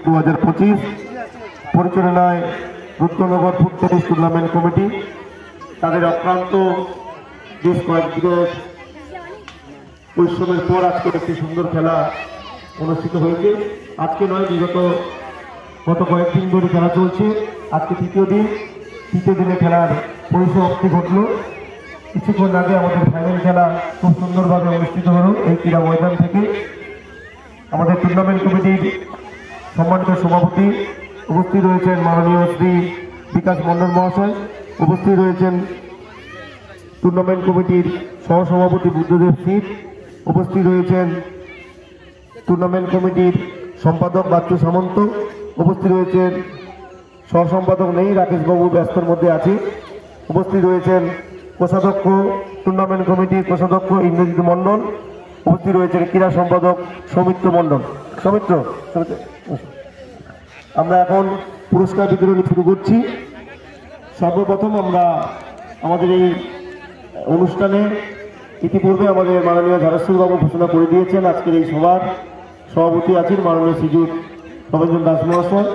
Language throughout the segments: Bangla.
2025 পরিচালনায় Rudranagar foot tennis tournament committee তাদের অক্লান্ত বেশ কয়েকদিনের পরিশ্রমের পর আজকে একটি সুন্দর খেলা অনুষ্ঠিত হয়েছে। আজকে নয়, গত কয়েকদিন ধরে খেলা চলছে। আজকে তৃতীয় দিনে খেলার পরিসমাপ্তি ঘটল। কিছুক্ষণ আগে আমাদের ফাইনাল খেলা খুব সুন্দরভাবে অনুষ্ঠিত হল এই ক্রীড়া ময়দান থেকে। আমাদের টুর্নামেন্ট কমিটির সম্মানিত সভাপতি উপস্থিত রয়েছেন মাননীয় শ্রী বিকাশ মন্ডল মহাশয়, উপস্থিত রয়েছেন টুর্নামেন্ট কমিটির সহসভাপতি বুদ্ধদেব সিট, উপস্থিত রয়েছেন টুর্নামেন্ট কমিটির সম্পাদক বাচ্চু সামন্ত, উপস্থিত রয়েছেন সহসম্পাদক নেই, রাকেশবাবু ব্যস্তর মধ্যে আছে, উপস্থিত রয়েছেন কোষাধ্যক্ষ টুর্নামেন্ট কমিটির কোষাধ্যক্ষ ইন্দ্রজিৎ মণ্ডল, উপস্থিত রয়েছেন ক্রীড়া সম্পাদক সৌমিত্র মণ্ডল। সৌমিত্র, আমরা এখন পুরস্কার বিতরণী শুরু করছি। সর্বপ্রথম আমরা আমাদের এই অনুষ্ঠানে ইতিপূর্বে আমাদের মাননীয় ঝাড়েশ্বরবাবু ঘোষণা করে দিয়েছেন আজকের এই সভার সভাপতি আছেন মাননীয় শ্রীযুত প্রভঞ্জন দাস মহাশয়।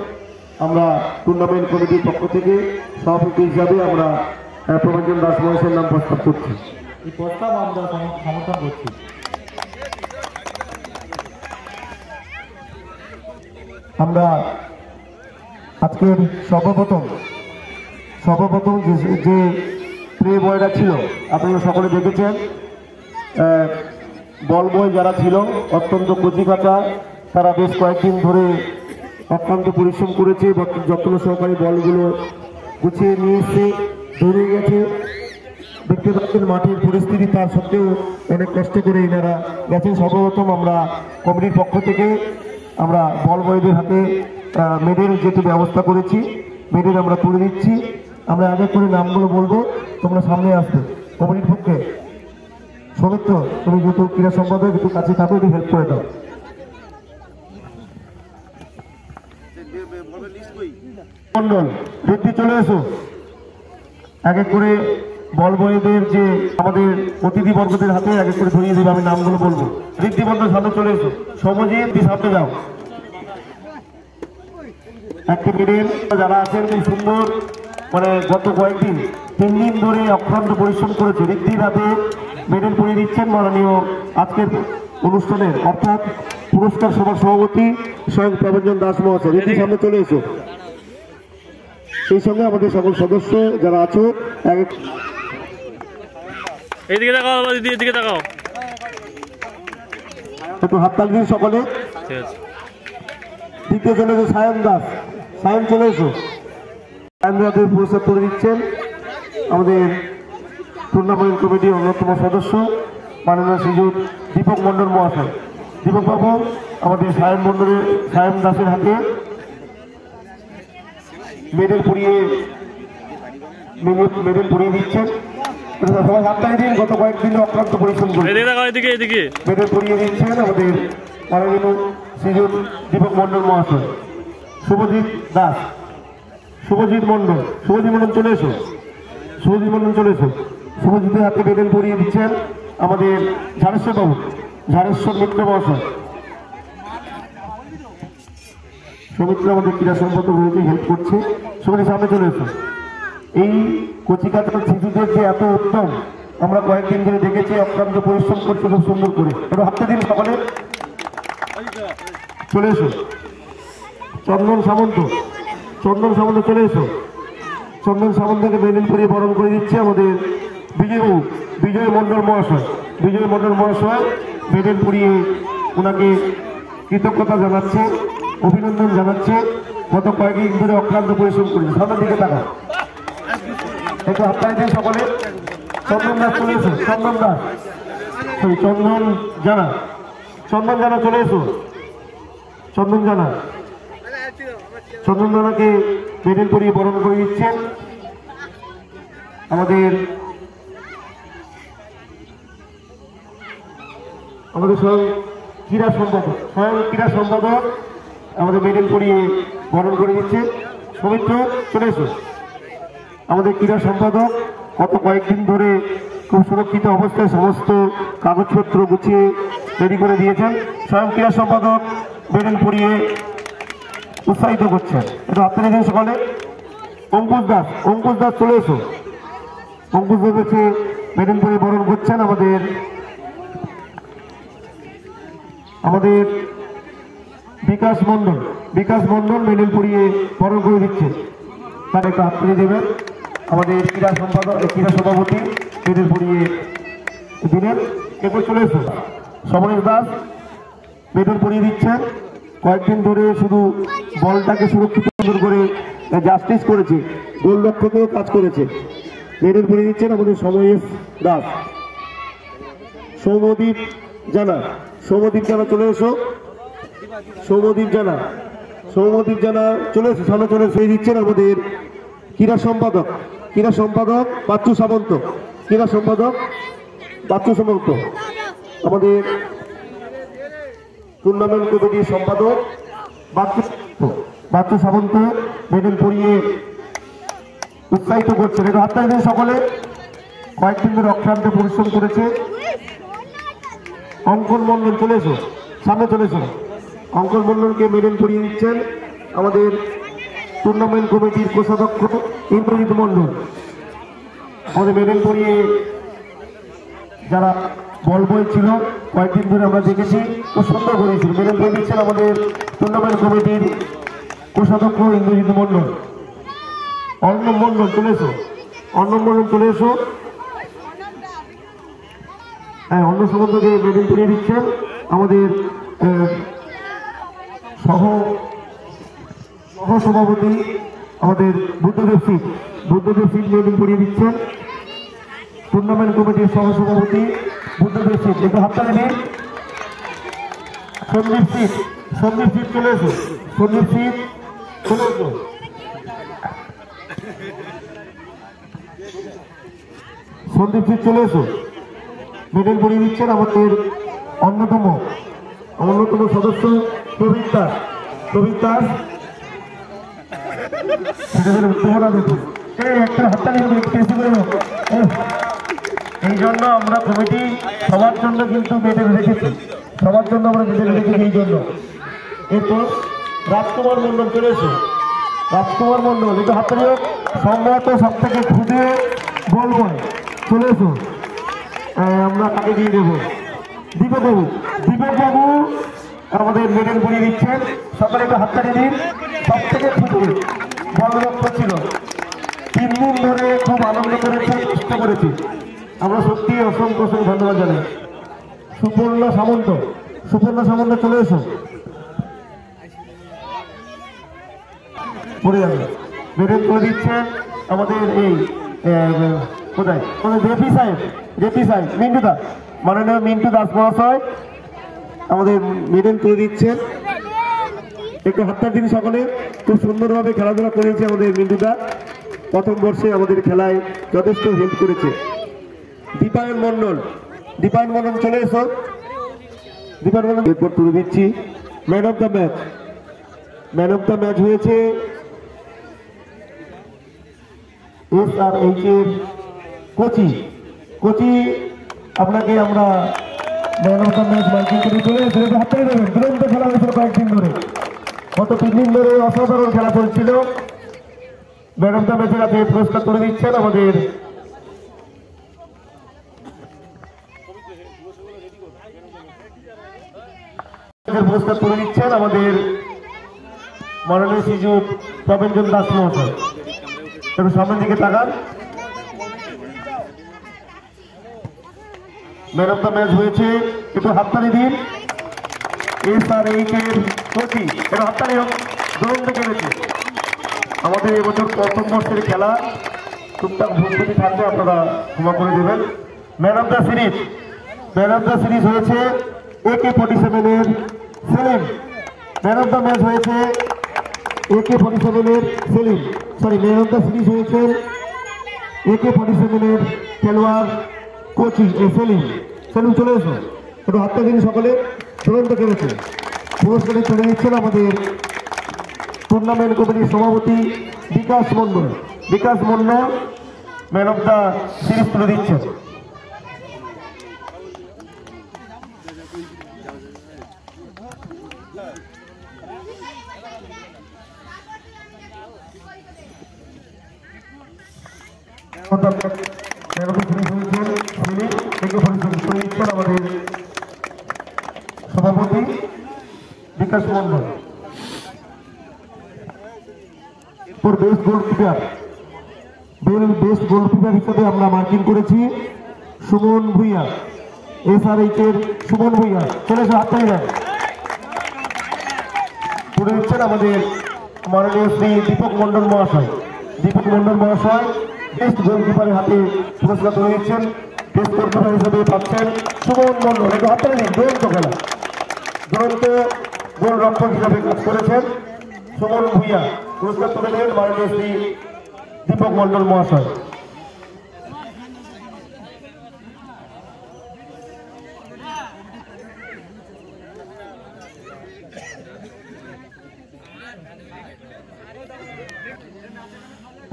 আমরা টুর্নামেন্ট কমিটির পক্ষ থেকে সভাপতি হিসাবে আমরা প্রভঞ্জন দাস মহাশয়ের নাম প্রস্তাব করছি। এই প্রস্তাব আমরা সমর্থন করছি। আমরা আজকের সর্বপ্রথম যে প্লে বয়রা ছিল আপনারা সকলে দেখেছেন। বল বয় যারা ছিল অত্যন্ত কচিকাঁচা, তারা বেশ কয়েকদিন ধরে অক্লান্ত পরিশ্রম করেছে, যত্ন সহকারে বলগুলো গুছিয়ে নিয়ে এসে ধরে গেছে। দেখতে পাচ্ছেন মাঠের পরিস্থিতি, তার সত্ত্বেও অনেক কষ্ট করে এনারা গেছেন। সর্বপ্রথম আমরা কমিটির পক্ষ থেকে আমরা বল বয়দের হাতে মেডেল যেহেতু ব্যবস্থা করেছি, মেডেল আমরা তুলে দিচ্ছি। আমরা আগে করে নামগুলো বলবো, তোমরা সামনে আসবে কমিটির পক্ষে। সৌমিত্র, তুমি যেহেতু ক্রীড়া সম্পাদক একটু কাছে থাকো, একটু হেল্প করে দাও। মন্ডল, বৃদ্ধি চলে এসো। এক এক করে বল বয়দের যে আমাদের অতিথি বর্গদের হাতে এক এক করে ধরিয়ে দেবে, আমি নামগুলো বলবো। বৃদ্ধি মন্ডল সামনে চলে এসো। সমজিৎ, সামনে যাও। একটি মেডেল যারা আছেন খুব সুন্দর, মানে গত কয়েকদিন 3 দিন ধরে অক্লান্ত পরিশ্রম করেছে। ঋদ্ধির হাতে মেডেল পরিয়ে দিচ্ছেন মাননীয় আজকের অনুষ্ঠানের অর্থাৎ পুরস্কার সভার সভাপতি স্বয়ং প্রভঞ্জন দাস মহাশয়। ঋদ্ধি সামনে চলে এসো। সেই সঙ্গে আমাদের সকল সদস্য যারা আছো এইদিকে তাকাও, এদিকে তাকাও, একটু হাততালি দিন সকলে। দ্বিতীয় চলে এসো সায়ন দাস, সায়ন চলে এসো। সায়ন দাসের পুরস্কার তুলে দিচ্ছেন আমাদের টুর্নামেন্ট কমিটির অন্যতম সদস্য মাননীয় শ্রীযুত দীপক মণ্ডল মহাশয়। দীপক বাবু আমাদের সায়ন দাসের হাতে মেডেল পরিয়ে দিচ্ছেন। সবাই হাততালি দিন। গত কয়েকদিন অক্লান্ত পরিশ্রম করে মেডেল পরিয়ে দিচ্ছেন আমাদের মাননীয় শ্রীযুত দীপক মণ্ডল মহাশয়। শুভজিৎ মণ্ডল চলে এসো। শুভজিতের হাতে মেডেল পরিয়ে দিচ্ছেন আমাদের ঝাড়েশ্বর মিত্র মহাশয়। সৌমিত্র আমাদের ক্রীড়া সম্পাদক রয়েছে, হেল্প করছে। সবাই সামনে চলে এসো। এই কচিকাঁচার শিশুদের যে এত উত্তম আমরা কয়েকদিন ধরে দেখেছি, অক্লান্ত পরিশ্রম করছে খুব সুন্দর করে। একটু হাতটা দিন সকলে। চলে এসো। চন্দন সামন্ত চলে এসো। চন্দন সামন্তকে মেডেল পরিয়ে বরণ করে দিচ্ছে আমাদের বিজয় মণ্ডল মহাশয়। মেডেল পরিয়ে ওনাকে কৃতজ্ঞতা জানাচ্ছে, অভিনন্দন জানাচ্ছে। গত কয়েকদিন ধরে অক্লান্ত পরিশ্রম করেছে। সামনের দিকে তাকা, একটু হাততালি দিন সকলে। চন্দন দাস চলে এসো। চন্দন জানা চলে এসো। চন্দন জানাকে মেডেল পরিয়ে বরণ করে দিচ্ছেন আমাদের স্বয়ং ক্রীড়া সম্পাদক আমাদের মেডেল পরিয়ে বরণ করে দিচ্ছে। সৌমিত্র চলে এসো। আমাদের ক্রীড়া সম্পাদক গত কয়েকদিন ধরে খুব সুরক্ষিত অবস্থায় সমস্ত কাগজপত্র গুছিয়ে রেডি করে দিয়েছেন। স্বয়ং ক্রীড়া সম্পাদক মেডেল পরিয়ে উৎসাহিত করছেন। একটু আপনারা দিন সকালে। অঙ্কুশ দাস চলে এসো। অঙ্কুশ দাস হচ্ছে মেডেল পরিয়ে বরণ করছেন আমাদের বিকাশ মন্ডল মেডেল পরিয়ে বরণ করে দিচ্ছে। তার একটু হাত তুলে দেবেন। আমাদের ক্রীড়া সভাপতি মেডেল পরিয়ে দিলেন। এরপর চলে এসো। সমরেশ দাস মেডেল পরিয়ে দিচ্ছেন। কয়েকদিন ধরে শুধু বলটাকে সুরক্ষিত করে জাস্টিস করেছে, গোলরক্ষকেও কাজ করেছে। মেডেল পরিয়ে দিচ্ছেন আমাদের সমরেশ দাস। সৌম্যদীপ জানা চলে এসো। সৌম্যদীপ জানা চলে এসো, সামনে চলে এসে দিচ্ছেন আমাদের ক্রীড়া সম্পাদক বাচ্চু সামন্ত। আমাদের টুর্নামেন্ট কমিটির সম্পাদক বাচ্চু সামন্ত মেডেল পরিয়ে উৎসাহিত করছেন। একটু হাত তালি দিন সকলে। কয়েকদিন ধরে অক্লান্ত পরিশ্রম করেছে। অঙ্কন মন্ডল চলে এসো, সামনে চলে এসো। অঙ্কন মন্ডলকে মেডেল পরিয়ে দিচ্ছেন আমাদের টুর্নামেন্ট কমিটির কোষাধ্যক্ষ ইন্দ্রজিৎ মন্ডল। আমাদের মেডেল পরিয়ে যারা বল বয় ছিল কয়েকদিন ধরে আমরা দেখেছি, খুব সুন্দর করেছিল। মেডেল পরিয়ে দিচ্ছেন আমাদের টুর্নামেন্ট কমিটির কোষাধ্যক্ষ ইন্দ্রজিৎ মন্ডল। অর্ণব মন্ডল চলে এসো। হ্যাঁ, অন্য সম্বন্ধকে মেডেল পরিয়ে দিচ্ছেন আমাদের সহসভাপতি আমাদের বুদ্ধদেব সিং মেডেল পরিয়ে দিচ্ছেন। টুর্নামেন্ট কমিটির সহসভাপতি বুদ্ধদেব সিং। একটু হাততালি দিন। সন্দীপ সিং চলে এসো। মেডেল পরিয়ে দিচ্ছেন আমাদের অন্যতম সদস্য প্রবীণ দাস। এই জন্য আমরা কমিটি সবার জন্য কিন্তু মেডেল রেখেছি, এই জন্য। এরপর রাজকুমার মন্ডল চলে এসো। একটু হাত তালি হোক। সম্ভবত সব থেকে খুদে বলবো চলে এসো। আমরা তাকে দিয়ে দেবো। দীপক বাবু আমাদের মেডেল পরিয়ে দিচ্ছেন। সকালে একটু হাততালি দিন। সব থেকে খুদে বলরক্ষক ছিল। 3 দিন ধরে খুব আনন্দ করেছে, চেষ্টা করেছি। আমরা সত্যি অসংখ্য ধন্যবাদ জানাই। সুপর্ণা সামন্ত চলে এসো। পড়ে যাবে। মেডেল করে দিচ্ছেন আমাদের এই কোথায় রেপি সাহেব মাননীয় মিন্টু দাস মহাশয় আমাদের মেডেল করে দিচ্ছেন। একটু হাততালি দিন সকলে। খুব সুন্দরভাবে খেলাধুলা করেছে আমাদের মিন্টুদা। প্রথম বর্ষে আমাদের খেলায় যথেষ্ট হেল্প করেছে। দীপায়ন মন্ডল চলে এসো। এরপর তুলে দিচ্ছি ম্যান অফ দ্য ম্যাচ হয়েছে SRH এর কোচি। আপনাকে আমরা man of the match miking করে চলে এসে হাততালি দেবেন। দুরন্ত খেলা হয়েছিল কয়েকদিন ধরে, গত 3 দিন ধরে অসাধারণ খেলা চলছিল। ম্যান অফ দ্য ম্যাচের আপনি পুরস্কার তুলে দিচ্ছেন আমাদের মাননীয় শ্রীযুত প্রবেঞ্জন দাস মহাশয়। একটু সামনের দিকে তাকান। ম্যান অফ দ্য ম্যাচ হয়েছে, একটু হাততালি দিন। SRH এর কোচি, একটু হাততালি হোক। দুরন্ত খেলেছে আমাদের এবছর প্রথম বর্ষের খেলা। টুকটাক ভুল ত্রুটি থাকলে আপনারা ক্ষমা করে দেবেন। ম্যান অফ দ্য সিরিজ হয়েছে AK-47 এর Selim. Man of the match হয়েছে AK-47 এর Selim. Man of the series হয়েছে AK-47 এর খেলোয়াড় কোচি সেলিম চলে এসো। একটু হাতটা দিন সকলে। দুরন্ত খেলেছে। পুরস্কারে চলে দিচ্ছেন আমাদের টুর্নামেন্ট কমিটির সভাপতি Bikash Mondal man of the series তুলে দিচ্ছেন। আমাদের সভাপতি বিকাশ মন্ডল বেস্ট গোলকিপার হিসেবে আমরা মার্কিং করেছি সুমন ভুইয়া, SRH এর সুমন ভুইয়া। চলে এসে হাততালি দেন। তুলে দিচ্ছেন আমাদের মাননীয় শ্রী দীপক মন্ডল মহাশয়। বেস্ট গোলকিপারের হাতে পুরস্কার তুলে দিচ্ছেন। বেস্ট গোলকিপার হিসেবে পাচ্ছেন সুমন মন্ডল। একটু হাততালি দিন। দুরন্ত গোলরক্ষক হিসাবে কাজ করেছেন সুমন ভুইয়া। পুরস্কার তুলে দেন মাননীয় শ্রী দীপক মন্ডল মহাশয়।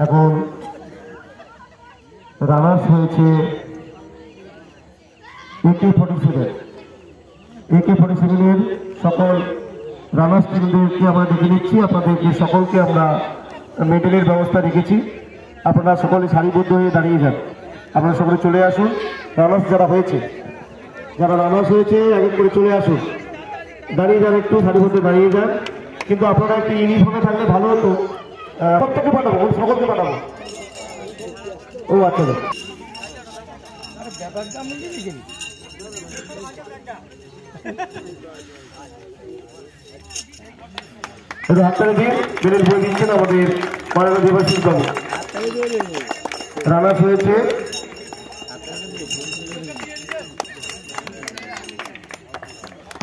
এখন রানার্স হয়েছে AK-47 এর সকল রানার্স টিমদেরকে আমরা দেখে নিচ্ছি। আপনাদেরকে সকলকে আমরা মেডেলের ব্যবস্থা রেখেছি। আপনারা সকলে সারিবদ্ধ হয়ে দাঁড়িয়ে যান। আপনারা সকলে চলে আসুন। যারা রানার্স হয়েছে এক এক করে চলে আসুন। দাঁড়িয়ে যান, একটু সারিবদ্ধ দাঁড়িয়ে যান। কিন্তু আপনারা একটু ইউনিফর্মে থাকলে ভালো হতো। প্রত্যেককে পাঠাবো, সকলকে পাঠাবো। ও আচ্ছা, হাততালি দিয়ে মেডেল বই দিচ্ছেন আমাদের মাননীয় দেবাশিস বাবু। রানার্স হয়েছে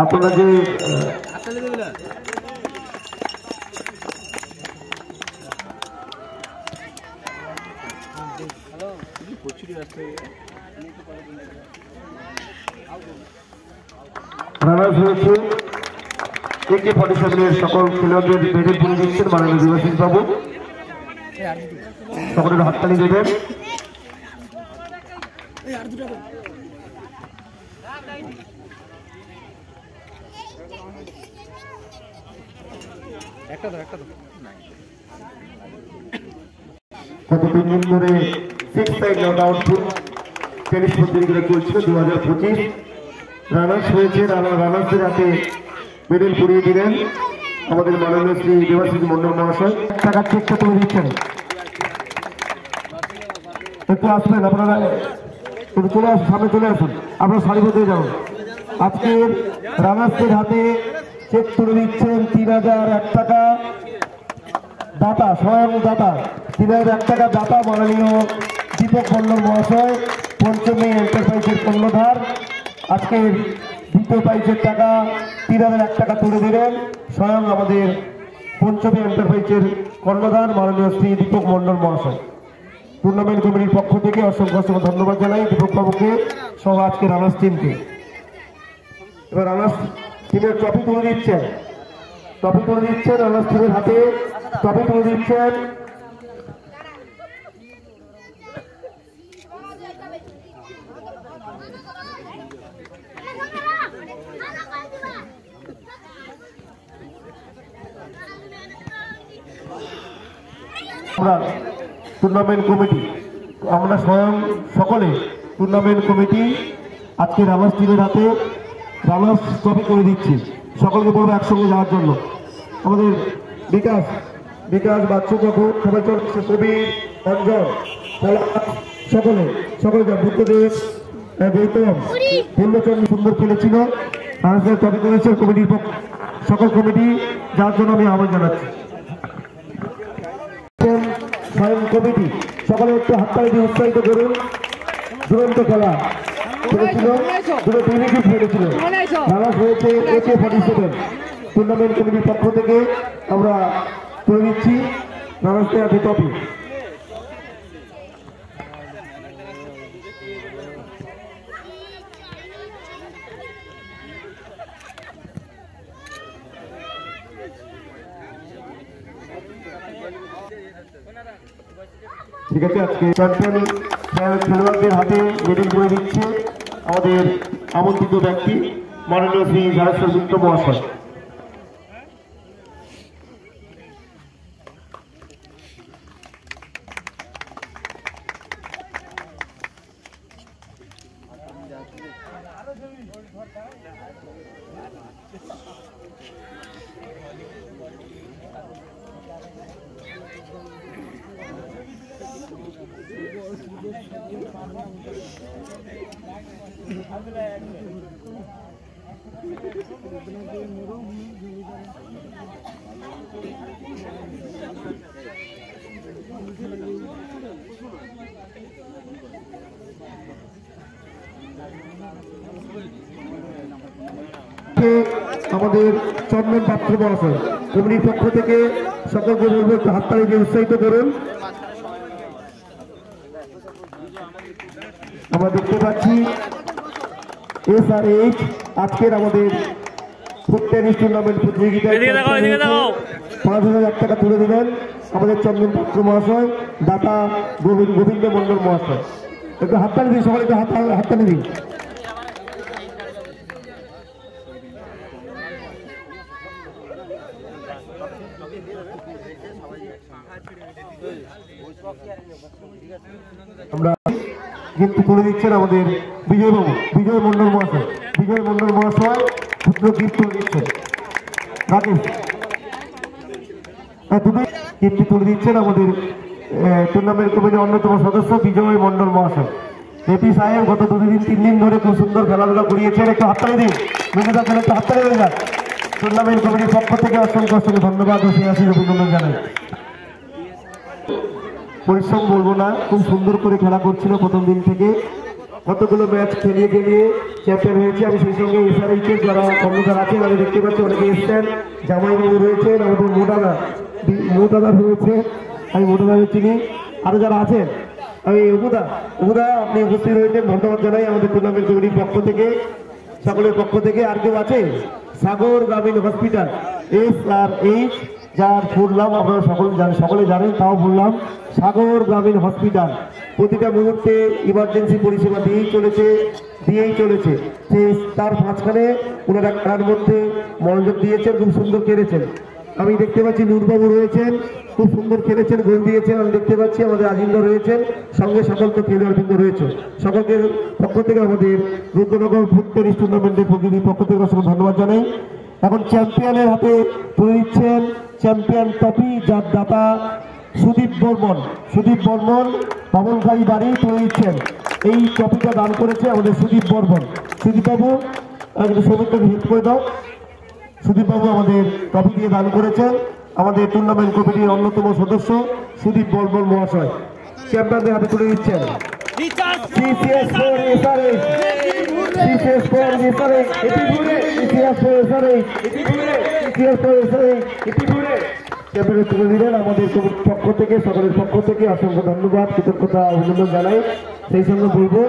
আপনারা যে রানার্স হয়েছে AK-47 এর সকল খেলোয়াড়দের মেডেল তুলে দিচ্ছেন মাননীয় দেবাশিস বাবু। সকলের হাততালি দেবেন। গত 3 দিন ধরে 6 সাইড নট আউট টেনিস প্রতিযোগিতা চলছিল 2025। রানার্স হয়েছে। রানার্সের হাতে মেডেল পরিয়ে দিলেন আমাদের মাননীয় শ্রী দেবাশিস মন্ডল মহাশয়। টাকার চেকটা তুলে দিচ্ছেন। একটু আসবেন আপনারা, একটু চলে আসুন, সামনে চলে আসুন। আপনারা সারিবদ্ধ হয়ে যাবেন। আজকের রানার্সের হাতে চেক তুলে দিচ্ছেন 3001 টাকা দাতা, স্বয়ং দাতা 3001 টাকা দাতা মাননীয় দীপক মন্ডল মহাশয়, পঞ্চমী এন্টারপ্রাইজের কর্ণধার। আজকের দ্বিতীয় প্রাইজের টাকা 3001 টাকা তুলে দিলেন স্বয়ং আমাদের পঞ্চমী এন্টারপ্রাইজের কর্ণধার মাননীয় শ্রী দীপক মন্ডল মহাশয়। টুর্নামেন্ট কমিটির পক্ষ থেকে অসংখ্য ধন্যবাদ জানাই দীপক বাবুকে সহ আজকে রানার্স টিমকে। এবার রানার্স টিমের ট্রফি তুলে দিচ্ছেন রানার্স টিমের হাতে ট্রফি তুলে দিচ্ছেন টুর্নামেন্ট কমিটি। আমরা স্বয়ং সকলে টুর্নামেন্ট কমিটি আজকে রানার্স টিমের হাতে রানার্স ট্রফি করে দিচ্ছি। সকলকে বলবো একসঙ্গে যাওয়ার জন্য। আমাদের বিকাশ বাচ্চু কাকু সবাই চলছে, কবির, অঞ্জন, সকলে যা বুদ্ধদেব, গৌতম, পূর্ণচন্দ্র সুন্দর খেলেছিল। রানার্সের ট্রফি করেছে কমিটির সকল কমিটি, যার জন্য আমি আহ্বান জানাচ্ছি। কমিটি সকলে একটু হাততালি দিয়ে উৎসাহিত করুন। দুরন্ত খেলা খেলেছিল, দুটো টিমই খেলেছিল। রানার্স হয়েছে AK-47। টুর্নামেন্ট কমিটির পক্ষ থেকে আমরা তুলে দিচ্ছি রানার্সের হাতে ট্রফি। ঠিক আছে, আজকে চ্যাম্পিয়ন খেলোয়াড়দের হাতে মেডেল করে দিচ্ছে আমাদের আমন্ত্রিত ব্যক্তি মাননীয় শ্রী ঝাড়েশ্বর গুপ্ত মহাশয়। আমাদের চন্দন পাত্র মহাশয় কমিটির পক্ষ থেকে সকলকে বলবো একটু হাততালি দিয়ে উৎসাহিত করুন। আমরা দেখতে পাচ্ছি SRH আজকের আমাদের ফুট টেনিস টুর্নামেন্ট প্রতিযোগিতায় 5,000 টাকা তুলে দিলেন আমাদের চন্দন পাত্র মহাশয়, দাতা গোবিন্দ মন্ডল মহাশয়। একটু হাততালি দিন, সবাই একটু হাততালি দিন। আমরা গিফট তুলে দিচ্ছেন আমাদের বিজয় মন্ডল মহাশয়। বিজয় মন্ডল মহাশয় পুত্র গিফট তুলে দিচ্ছেন। রাকেশ গিফট তুলে দিচ্ছেন আমাদের টুর্নামেন্ট কমিটির অন্যতম সদস্য বিজয় মন্ডল মহাশয়। এপি সাহেব গত 2-3 দিন ধরে খুব সুন্দর খেলাধুলা করিয়েছেন, একটু হাততালি দিন। মেঘা খেলে একটু হাততালি হয়ে যান। টুর্নামেন্ট কমিটির পক্ষ থেকে অসংখ্য ধন্যবাদ ও সিয়াসির অভিনন্দন জানাই। পরিশ্রম বলবো না, খুব সুন্দর করে খেলা করছিল প্রথম দিন থেকে, কতগুলো ম্যাচ খেলিয়ে চ্যাম্পিয়ন হয়েছে। আমি সেই সঙ্গে SRH যারা কর্মচার আছেন আমি দেখতে পাচ্ছি অনেকে এসছেন। জামাইবাবু রয়েছেন, আমাদের মোটাদা রয়েছে, আমি মোটাদাকে চিনি, আরো যারা আছেন। আমি অবুদা আপনি উপস্থিত হয়েছেন, ধন্যবাদ জানাই আমাদের টুর্নামেন্ট কমিটির পক্ষ থেকে, সকলের পক্ষ থেকে। আর কেউ আছে? সাগর গ্রামীণ হসপিটাল SRH, যার ফুল নাম আপনারা সকলে জানেন, তাও বললাম। সাগর গ্রামীণ হসপিটাল প্রতিটা মুহূর্তে ইমার্জেন্সি পরিষেবা দিয়েই চলেছে। তার মাঝখানে ওনারা খেলার মধ্যে মনোযোগ দিয়েছেন, খুব সুন্দর খেলেছেন। আমি দেখতে পাচ্ছি নূরবাবু রয়েছেন, খুব সুন্দর খেলেছেন, গোল দিয়েছেন। আমি দেখতে পাচ্ছি আমাদের আজিন্দা রয়েছেন, সঙ্গে সকল তো খেলোয়াড়বৃন্দ রয়েছে। সকলের পক্ষ থেকে আমাদের রুদ্রনগর ফুট টেনিস টুর্নামেন্টের পক্ষ থেকে অসংখ্য ধন্যবাদ জানাই। এখন চ্যাম্পিয়নের হাতে তুলে দিচ্ছেন চ্যাম্পিয়ন ট্রফি, যার দাতা সুদীপ বর্মন বামনখালী বাড়ি তুলে দিচ্ছেন। এই ট্রফিটা দান করেছে আমাদের সুদীপ বর্মন। সুদীপবাবু শ্রমিকটাকে হেল্প করে দাও। সুদীপবাবু আমাদের ট্রফি দিয়ে দান করেছেন আমাদের টুর্নামেন্ট কমিটির অন্যতম সদস্য সুদীপ বর্মন মহাশয়। চ্যাম্পিয়নদের হাতে তুলে দিচ্ছেন তুলে দিলেন আমাদের পক্ষ থেকে, সকলের পক্ষ থেকে অসংখ্য ধন্যবাদ, কৃতজ্ঞতা অভিনন্দন জানাই। সেই সঙ্গে বলবো